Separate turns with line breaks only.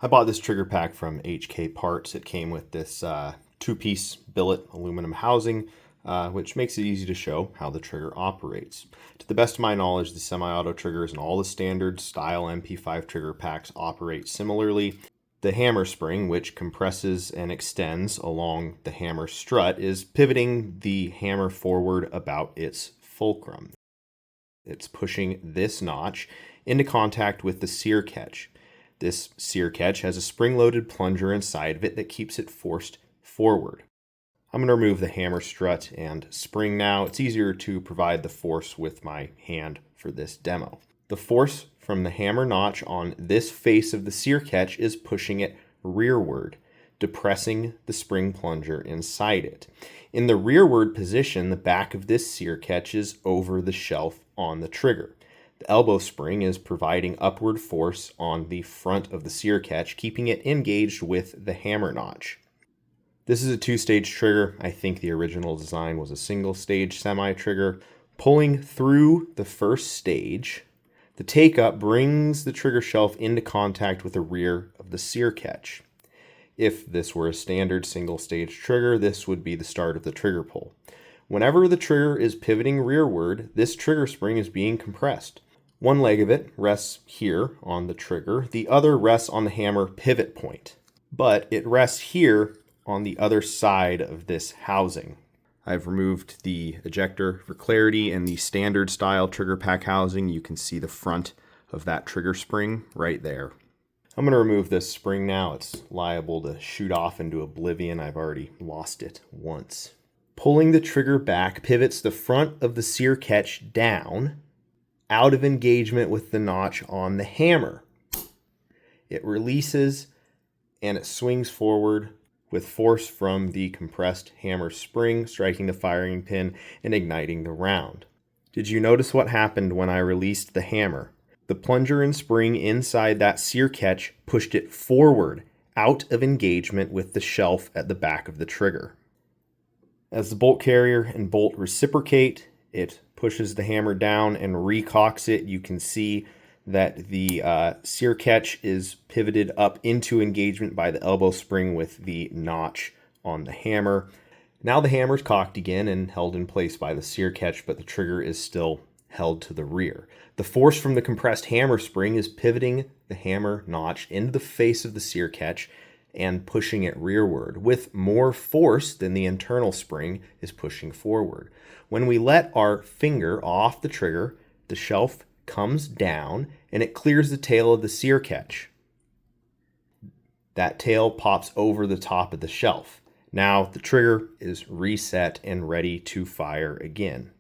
I bought this trigger pack from HK Parts. It came with this two-piece billet aluminum housing, which makes it easy to show how the trigger operates. To the best of my knowledge, the semi-auto triggers and all the standard style MP5 trigger packs operate similarly. The hammer spring, which compresses and extends along the hammer strut, is pivoting the hammer forward about its fulcrum. It's pushing this notch into contact with the sear catch. This sear catch has a spring-loaded plunger inside of it that keeps it forced forward. I'm going to remove the hammer strut and spring now. It's easier to provide the force with my hand for this demo. The force from the hammer notch on this face of the sear catch is pushing it rearward, depressing the spring plunger inside it. In the rearward position, the back of this sear catch is over the shelf on the trigger. The elbow spring is providing upward force on the front of the sear catch, keeping it engaged with the hammer notch. This is a two-stage trigger. I think the original design was a single-stage semi-trigger. Pulling through the first stage, the take-up brings the trigger shelf into contact with the rear of the sear catch. If this were a standard single-stage trigger, this would be the start of the trigger pull. Whenever the trigger is pivoting rearward, this trigger spring is being compressed. One leg of it rests here on the trigger. The other rests on the hammer pivot point, but it rests here on the other side of this housing. I've removed the ejector for clarity. In the standard style trigger pack housing, you can see the front of that trigger spring right there. I'm going to remove this spring now. It's liable to shoot off into oblivion. I've already lost it once. Pulling the trigger back pivots the front of the sear catch down, out of engagement with the notch on the hammer. It releases and it swings forward with force from the compressed hammer spring, striking the firing pin and igniting the round. Did you notice what happened when I released the hammer? The plunger and spring inside that sear catch pushed it forward, out of engagement with the shelf at the back of the trigger. As the bolt carrier and bolt reciprocate, it pushes the hammer down and recocks it. You can see that the sear catch is pivoted up into engagement by the elbow spring with the notch on the hammer. Now the hammer is cocked again and held in place by the sear catch, but the trigger is still held to the rear. The force from the compressed hammer spring is pivoting the hammer notch into the face of the sear catch and pushing it rearward, with more force than the internal spring is pushing forward. When we let our finger off the trigger, the shelf comes down and it clears the tail of the sear catch. That tail pops over the top of the shelf. Now the trigger is reset and ready to fire again.